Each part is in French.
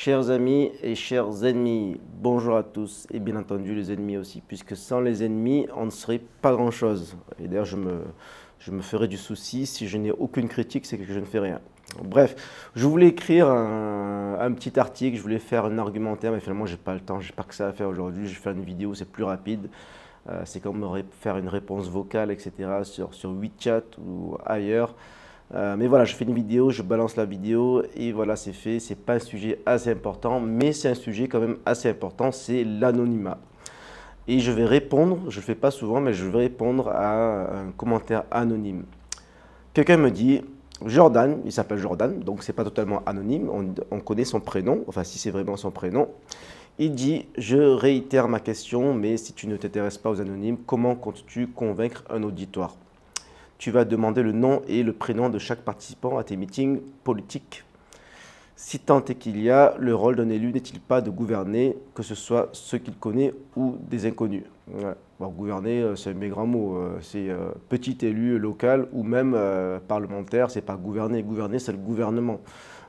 Chers amis et chers ennemis, bonjour à tous et bien entendu les ennemis aussi, puisque sans les ennemis, on ne serait pas grand-chose. Et d'ailleurs, je me ferais du souci si je n'ai aucune critique, c'est que je ne fais rien. Bref, je voulais écrire un petit article, je voulais faire un argumentaire, mais finalement, j'ai pas le temps, j'ai pas que ça à faire aujourd'hui. Je vais faire une vidéo, c'est plus rapide. C'est comme faire une réponse vocale, etc. sur WeChat ou ailleurs. Mais voilà, je fais une vidéo, je balance la vidéo et voilà, c'est fait. C'est pas un sujet assez important, mais c'est un sujet quand même assez important, c'est l'anonymat. Et je vais répondre, je le fais pas souvent, mais je vais répondre à un commentaire anonyme. Quelqu'un me dit, Jordan, il s'appelle Jordan, donc c'est pas totalement anonyme, on connaît son prénom, enfin si c'est vraiment son prénom. Il dit, je réitère ma question, mais si tu ne t'intéresses pas aux anonymes, comment comptes-tu convaincre un auditoire? Tu vas demander le nom et le prénom de chaque participant à tes meetings politiques. Si tant est qu'il y a, le rôle d'un élu n'est-il pas de gouverner, que ce soit ceux qu'il connaît ou des inconnus? Ouais. Bon, gouverner, c'est un méga mot. C'est petit élu local ou même parlementaire. C'est pas gouverner. Gouverner, c'est le gouvernement.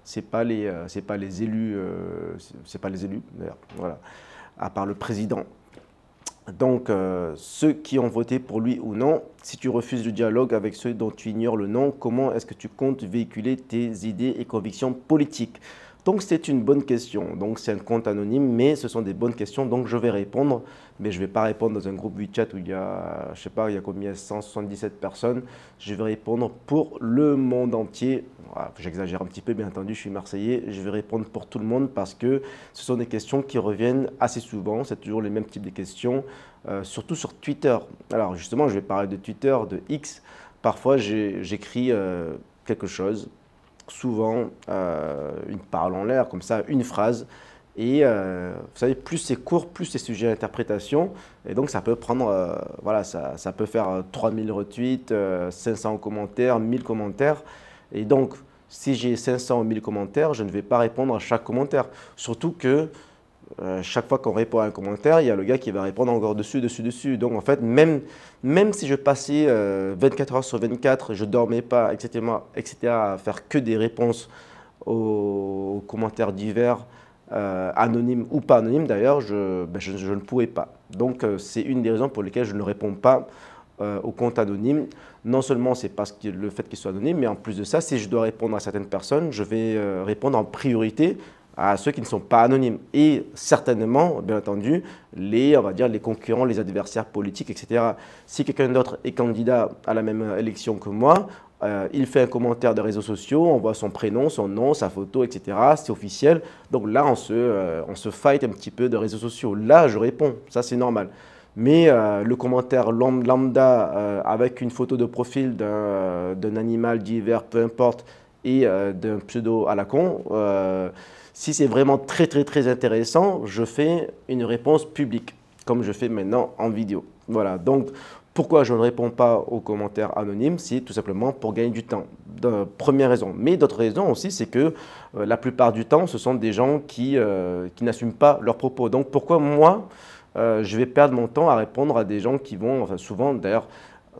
C'est pas les élus. C'est pas les élus d'ailleurs. Voilà. À part le président. Donc, ceux qui ont voté pour lui ou non, si tu refuses le dialogue avec ceux dont tu ignores le nom, comment est-ce que tu comptes véhiculer tes idées et convictions politiques? Donc, c'est une bonne question. Donc, c'est un compte anonyme, mais ce sont des bonnes questions, donc je vais répondre. Mais je ne vais pas répondre dans un groupe WeChat où il y a, je sais pas, il y a combien, 177 personnes. Je vais répondre pour le monde entier. Voilà, j'exagère un petit peu, bien entendu, je suis Marseillais. Je vais répondre pour tout le monde parce que ce sont des questions qui reviennent assez souvent. C'est toujours les mêmes types de questions, surtout sur Twitter. Alors, justement, je vais parler de Twitter, de X. Parfois, j'écris quelque chose. Souvent une parole en l'air, comme ça, une phrase. Et vous savez, plus c'est court, plus c'est sujet à interprétation. Et donc, ça peut prendre, voilà, ça peut faire 3000 retweets, 500 commentaires, 1000 commentaires. Et donc, si j'ai 500 ou 1000 commentaires, je ne vais pas répondre à chaque commentaire. Surtout que chaque fois qu'on répond à un commentaire, il y a le gars qui va répondre encore dessus. Donc en fait, même si je passais 24 heures sur 24, je ne dormais pas, etc., à faire que des réponses aux commentaires divers, anonymes ou pas anonymes d'ailleurs, je ne pourrais pas. Donc c'est une des raisons pour lesquelles je ne réponds pas aux comptes anonymes. Non seulement c'est parce que le fait qu'ils soient anonymes, mais en plus de ça, si je dois répondre à certaines personnes, je vais répondre en priorité à ceux qui ne sont pas anonymes et certainement, bien entendu, on va dire les concurrents, les adversaires politiques, etc. Si quelqu'un d'autre est candidat à la même élection que moi, il fait un commentaire de réseaux sociaux, on voit son prénom, son nom, sa photo, etc. C'est officiel. Donc là, on se fight un petit peu de réseaux sociaux. Là, je réponds, ça c'est normal. Mais le commentaire lambda avec une photo de profil d'un animal divers, peu importe, et d'un pseudo à la con, si c'est vraiment très intéressant, je fais une réponse publique, comme je fais maintenant en vidéo. Voilà, donc pourquoi je ne réponds pas aux commentaires anonymes? C'est tout simplement pour gagner du temps. Première raison. Mais d'autres raisons aussi, c'est que la plupart du temps, ce sont des gens qui n'assument pas leurs propos. Donc pourquoi moi, je vais perdre mon temps à répondre à des gens qui vont, enfin souvent d'ailleurs,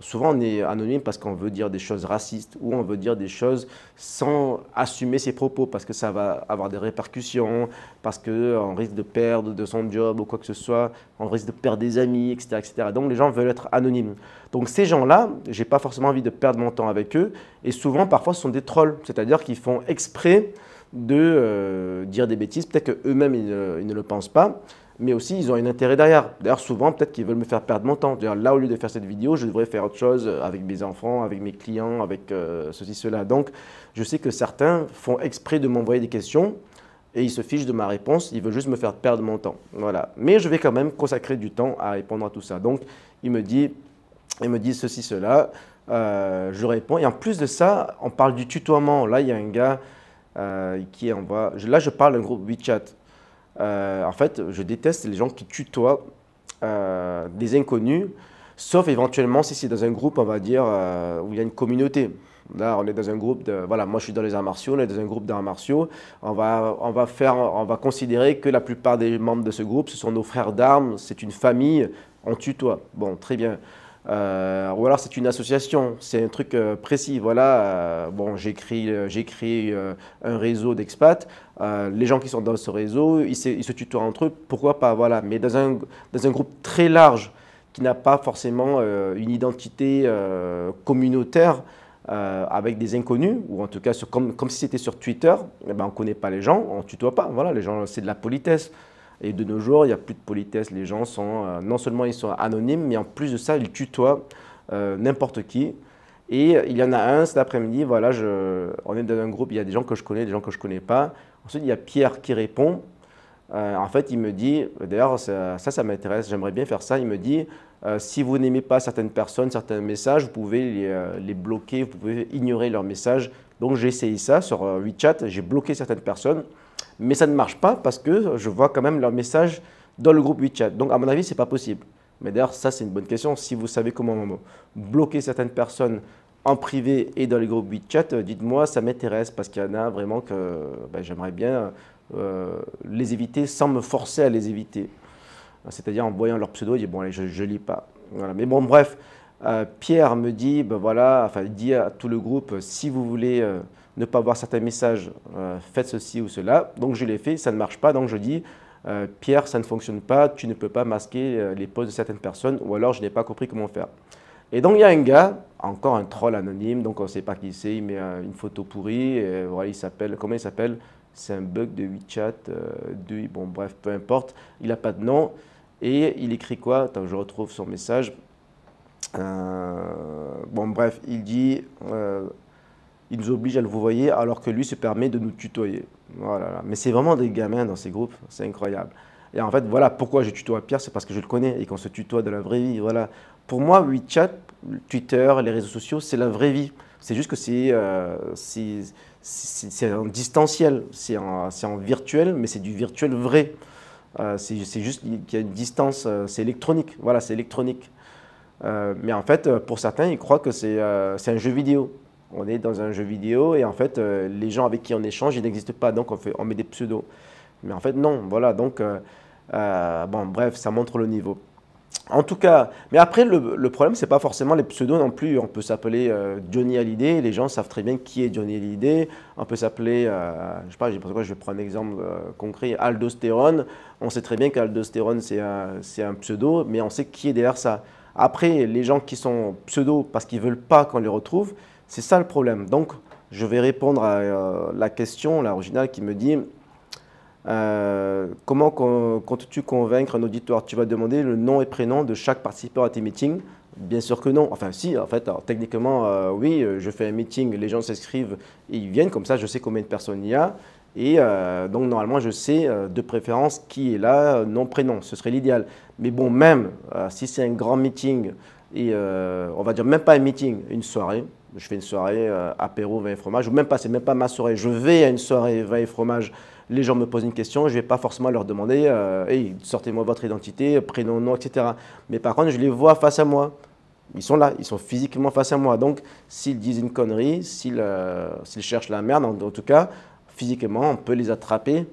souvent on est anonyme parce qu'on veut dire des choses racistes ou on veut dire des choses sans assumer ses propos parce que ça va avoir des répercussions, parce qu'on risque de perdre de son job ou quoi que ce soit, on risque de perdre des amis, etc., etc. Donc les gens veulent être anonymes. Donc ces gens-là, je n'ai pas forcément envie de perdre mon temps avec eux et souvent parfois ce sont des trolls, c'est-à-dire qu'ils font exprès de dire des bêtises, peut-être qu'eux-mêmes ils ne le pensent pas. Mais aussi, ils ont un intérêt derrière. D'ailleurs, souvent, peut-être qu'ils veulent me faire perdre mon temps. Là, au lieu de faire cette vidéo, je devrais faire autre chose avec mes enfants, avec mes clients, avec ceci, cela. Donc, je sais que certains font exprès de m'envoyer des questions et ils se fichent de ma réponse. Ils veulent juste me faire perdre mon temps. Voilà. Mais je vais quand même consacrer du temps à répondre à tout ça. Donc, il me dit ceci, cela. Je réponds. Et en plus de ça, on parle du tutoiement. Là, il y a un gars qui envoie… Là, je parle d'un groupe WeChat. En fait, je déteste les gens qui tutoient des inconnus, sauf éventuellement si c'est dans un groupe, on va dire, où il y a une communauté. Là, on est dans un groupe de… Voilà, moi je suis dans les arts martiaux, on est dans un groupe d'arts martiaux. On va considérer que la plupart des membres de ce groupe, ce sont nos frères d'armes, c'est une famille, on tutoie. Bon, très bien. Ou alors c'est une association, c'est un truc précis. Voilà, bon, j'ai créé un réseau d'expats. Les gens qui sont dans ce réseau, ils se tutoient entre eux, pourquoi pas, voilà. Mais dans un groupe très large qui n'a pas forcément une identité communautaire avec des inconnus, ou en tout cas comme si c'était sur Twitter, eh ben, on ne connaît pas les gens, on ne tutoie pas. Voilà, les gens, c'est de la politesse. Et de nos jours, il n'y a plus de politesse. Les gens sont, non seulement ils sont anonymes, mais en plus de ça, ils tutoient n'importe qui. Et il y en a un cet après-midi, voilà, on est dans un groupe, il y a des gens que je connais, des gens que je ne connais pas. Ensuite, il y a Pierre qui répond. En fait, il me dit, d'ailleurs, ça m'intéresse, j'aimerais bien faire ça. Il me dit, si vous n'aimez pas certaines personnes, certains messages, vous pouvez les bloquer, vous pouvez ignorer leurs messages. Donc, j'ai essayé ça sur WeChat, j'ai bloqué certaines personnes. Mais ça ne marche pas parce que je vois quand même leurs messages dans le groupe WeChat. Donc, à mon avis, ce n'est pas possible. Mais d'ailleurs, ça, c'est une bonne question. Si vous savez comment bloquer certaines personnes en privé et dans les groupes WeChat, dites-moi, ça m'intéresse parce qu'il y en a vraiment que ben, j'aimerais bien les éviter sans me forcer à les éviter. C'est-à-dire en voyant leur pseudo, je dis, bon, allez, je ne lis pas. Voilà. Mais bon, bref, Pierre me dit, ben voilà, enfin, il dit à tout le groupe, si vous voulez ne pas voir certains messages, faites ceci ou cela. Donc je l'ai fait, ça ne marche pas. Donc je dis, Pierre, ça ne fonctionne pas, tu ne peux pas masquer les posts de certaines personnes, ou alors je n'ai pas compris comment faire. Et donc il y a un gars, encore un troll anonyme, donc on ne sait pas qui c'est, il met une photo pourrie, et voilà, il s'appelle, comment il s'appelle? C'est un bug de WeChat, bon bref, peu importe, il n'a pas de nom. Et il écrit quoi? Attends, je retrouve son message. Bon bref, il dit, il nous oblige à le vous voyez alors que lui se permet de nous tutoyer. Voilà. Mais c'est vraiment des gamins dans ces groupes, c'est incroyable. Et en fait, voilà pourquoi je tutoie Pierre, c'est parce que je le connais et qu'on se tutoie de la vraie vie. Voilà. Pour moi, WeChat, Twitter, les réseaux sociaux, c'est la vraie vie. C'est juste que c'est en distanciel, c'est en virtuel, mais c'est du virtuel vrai. C'est juste qu'il y a une distance, c'est électronique. Voilà, c'est électronique. Mais en fait, pour certains, ils croient que c'est un jeu vidéo. On est dans un jeu vidéo et en fait, les gens avec qui on échange, ils n'existent pas. Donc, on met des pseudos. Mais en fait, non. Voilà. Donc, bon, bref, ça montre le niveau. En tout cas, mais après, le problème, ce n'est pas forcément les pseudos non plus. On peut s'appeler Johnny Hallyday. Les gens savent très bien qui est Johnny Hallyday. On peut s'appeler, je ne sais pas, je vais prendre un exemple concret, Aldostérone. On sait très bien qu'Aldostérone, c'est un pseudo, mais on sait qui est derrière ça. Après, les gens qui sont pseudo parce qu'ils ne veulent pas qu'on les retrouve, c'est ça le problème. Donc, je vais répondre à la question, l'originale, qui me dit comment comptes-tu convaincre un auditoire? Tu vas demander le nom et prénom de chaque participant à tes meetings? Bien sûr que non. Enfin, si, en fait, alors, techniquement, oui, je fais un meeting, les gens s'inscrivent et ils viennent, comme ça, je sais combien de personnes il y a. Et donc, normalement, je sais de préférence qui est là, nom, prénom. Ce serait l'idéal. Mais bon, même si c'est un grand meeting, et on va dire même pas un meeting, une soirée, je fais une soirée apéro, vin et fromage, ou même pas, c'est même pas ma soirée, je vais à une soirée vin et fromage, les gens me posent une question, je ne vais pas forcément leur demander hey, sortez-moi votre identité, prénom, nom, etc. Mais par contre, je les vois face à moi. Ils sont là, ils sont physiquement face à moi. Donc, s'ils disent une connerie, s'ils cherchent la merde, en tout cas, physiquement, on peut les attraper.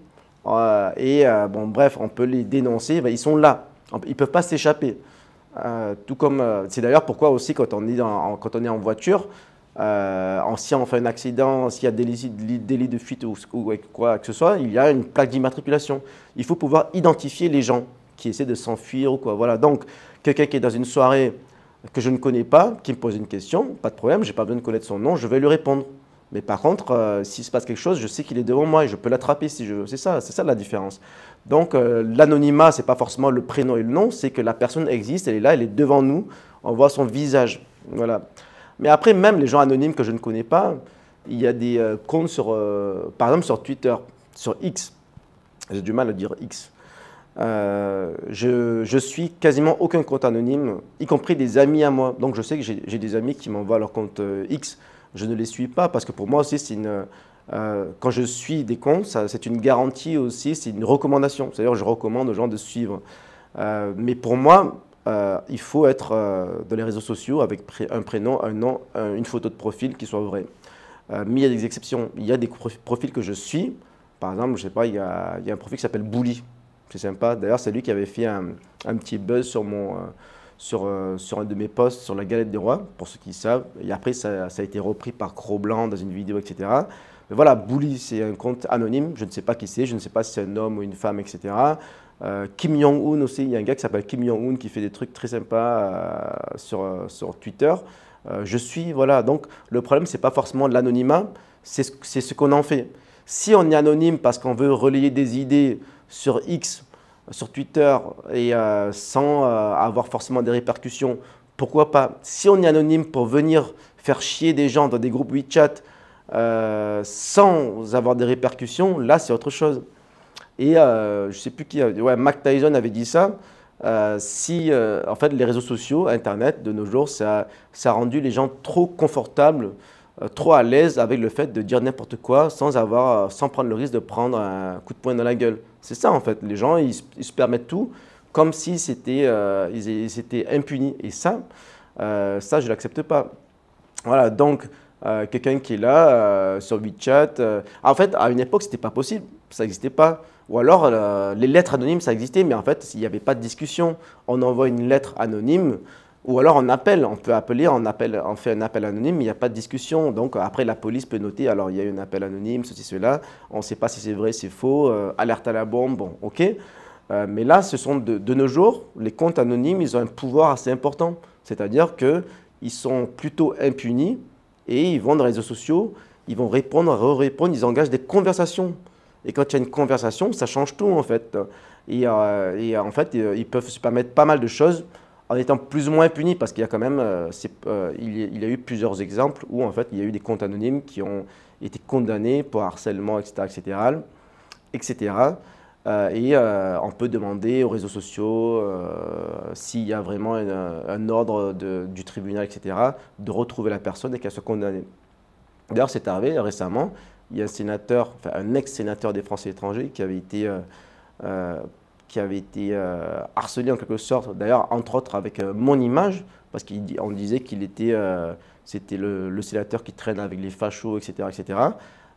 Bon, bref, on peut les dénoncer. Ben, ils sont là. Ils ne peuvent pas s'échapper. Tout comme, c'est d'ailleurs pourquoi aussi quand on est en voiture, si on fait un accident, s'il y a délit de fuite ou quoi que ce soit, il y a une plaque d'immatriculation. Il faut pouvoir identifier les gens qui essaient de s'enfuir ou quoi. Voilà. Donc, quelqu'un qui est dans une soirée que je ne connais pas, qui me pose une question, pas de problème, je n'ai pas besoin de connaître son nom, je vais lui répondre. Mais par contre, s'il se passe quelque chose, je sais qu'il est devant moi et je peux l'attraper si je veux. C'est ça la différence. Donc, l'anonymat, ce n'est pas forcément le prénom et le nom, c'est que la personne existe, elle est là, elle est devant nous, on voit son visage. Voilà. Mais après, même les gens anonymes que je ne connais pas, il y a des comptes par exemple sur Twitter, sur X. J'ai du mal à dire X. Je suis quasiment aucun compte anonyme, y compris des amis à moi. Donc, je sais que j'ai des amis qui m'envoient leur compte X. Je ne les suis pas parce que pour moi aussi, quand je suis des comptes, c'est une garantie aussi, c'est une recommandation. C'est-à-dire, je recommande aux gens de suivre. Mais pour moi, il faut être dans les réseaux sociaux avec un prénom, un nom, une photo de profil qui soit vraie. Mais il y a des exceptions. Il y a des profils que je suis. Par exemple, je sais pas, il y a un profil qui s'appelle Bouli. C'est sympa. D'ailleurs, c'est lui qui avait fait un petit buzz sur sur un de mes posts sur la galette des rois, pour ceux qui savent. Et après, ça a été repris par Cro-Blanc dans une vidéo, etc. Mais voilà, Bully, c'est un compte anonyme. Je ne sais pas qui c'est, je ne sais pas si c'est un homme ou une femme, etc. Kim Jong-un aussi, il y a un gars qui s'appelle Kim Jong-un qui fait des trucs très sympas sur Twitter. Je suis, voilà. Donc, le problème, ce n'est pas forcément l'anonymat, c'est ce qu'on en fait. Si on est anonyme parce qu'on veut relayer des idées sur X, sur Twitter, et sans avoir forcément des répercussions, pourquoi pas? Si on est anonyme pour venir faire chier des gens dans des groupes WeChat sans avoir des répercussions, là, c'est autre chose. Et je ne sais plus qui, ouais, Mike Tyson avait dit ça. En fait, les réseaux sociaux, Internet, de nos jours, ça a rendu les gens trop confortables, trop à l'aise avec le fait de dire n'importe quoi sans prendre le risque de prendre un coup de poing dans la gueule. C'est ça, en fait. Les gens, ils se permettent tout comme si ils étaient impunis. Et ça, je ne l'accepte pas. Voilà, donc, quelqu'un qui est là sur WeChat. En fait, à une époque, ce n'était pas possible. Ça n'existait pas. Ou alors, les lettres anonymes, ça existait, mais en fait, il n'y avait pas de discussion. On envoie une lettre anonyme, ou alors on appelle, on peut appeler, on fait un appel anonyme, mais il n'y a pas de discussion. Donc après, la police peut noter, alors il y a eu un appel anonyme, ceci, cela, on ne sait pas si c'est vrai, c'est faux, alerte à la bombe, bon, ok. Mais là, ce sont de nos jours, les comptes anonymes, ils ont un pouvoir assez important. C'est-à-dire qu'ils sont plutôt impunis et ils vont dans les réseaux sociaux, ils vont répondre, répondre, ils engagent des conversations. Et quand il y a une conversation, ça change tout en fait. Et en fait, ils peuvent se permettre pas mal de choses en étant plus ou moins punis parce qu'il y a quand même, il y a eu plusieurs exemples où en fait, il y a eu des comptes anonymes qui ont été condamnés pour harcèlement, etc., etc. On peut demander aux réseaux sociaux s'il y a vraiment un ordre du tribunal, etc., de retrouver la personne et qu'elle soit condamnée. D'ailleurs, c'est arrivé récemment. Il y a un sénateur, enfin un ex-sénateur des Français étrangers qui avait été harcelé en quelque sorte, d'ailleurs entre autres avec mon image, parce qu'on disait qu'il était, c'était le sénateur qui traîne avec les fachos, etc., etc.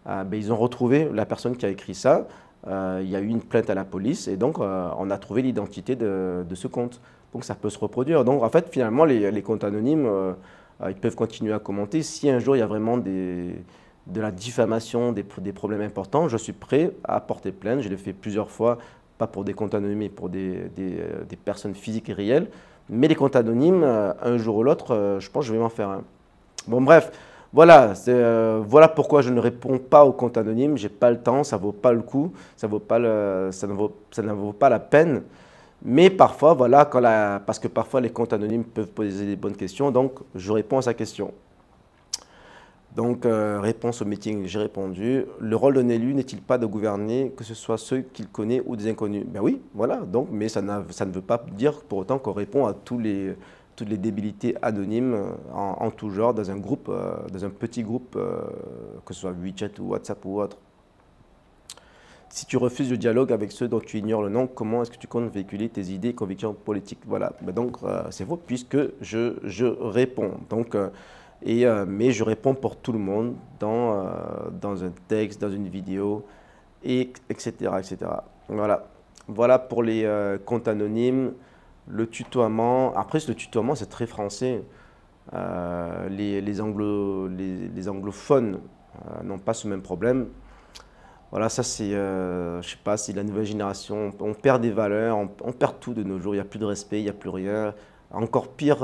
Ben, ils ont retrouvé la personne qui a écrit ça. Il y a eu une plainte à la police et donc on a trouvé l'identité de ce compte. Donc ça peut se reproduire. Donc en fait, finalement, les comptes anonymes, ils peuvent continuer à commenter. Si un jour il y a vraiment de la diffamation, des problèmes importants, je suis prêt à porter plainte. Je l'ai fait plusieurs fois, pas pour des comptes anonymes, mais pour des personnes physiques et réelles. Mais les comptes anonymes, un jour ou l'autre, je pense que je vais m'en faire un. Bon, bref, voilà, voilà pourquoi je ne réponds pas aux comptes anonymes. Je n'ai pas le temps, ça ne vaut pas le coup, ça ne vaut pas la peine. Mais parfois, voilà, parce que parfois les comptes anonymes peuvent poser des bonnes questions, donc je réponds à sa question. Donc, réponse au meeting, j'ai répondu. Le rôle d'un élu n'est-il pas de gouverner, que ce soit ceux qu'il connaît ou des inconnus? Ben oui, voilà. Donc, mais ça ne veut pas dire pour autant qu'on répond à toutes les débilités anonymes en tout genre dans un groupe, dans un petit groupe, que ce soit WeChat ou WhatsApp ou autre. Si tu refuses le dialogue avec ceux dont tu ignores le nom, comment est-ce que tu comptes véhiculer tes idées et convictions politiques? Voilà. Ben donc, c'est faux puisque je réponds. Donc, mais je réponds pour tout le monde dans un texte, dans une vidéo, etc., etc. Voilà. Voilà pour les comptes anonymes. Le tutoiement. Après, le tutoiement, c'est très français. Les anglophones n'ont pas ce même problème. Voilà, ça c'est, je sais pas, c'est la nouvelle génération. On perd des valeurs, on perd tout de nos jours. Il n'y a plus de respect, il n'y a plus rien. Encore pire,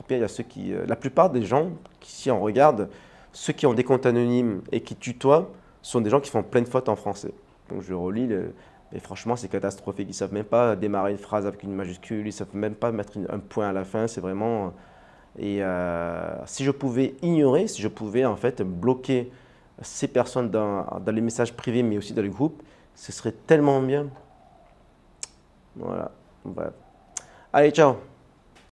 il y a ceux qui… la plupart des gens, si on regarde, ceux qui ont des comptes anonymes et qui tutoient, sont des gens qui font plein de fautes en français. Donc je relis, et franchement c'est catastrophique. Ils ne savent même pas démarrer une phrase avec une majuscule, ils ne savent même pas mettre un point à la fin, c'est vraiment… Et si je pouvais ignorer, si je pouvais en fait bloquer ces personnes dans les messages privés, mais aussi dans les groupes, ce serait tellement bien. Voilà, bref. Allez, ciao!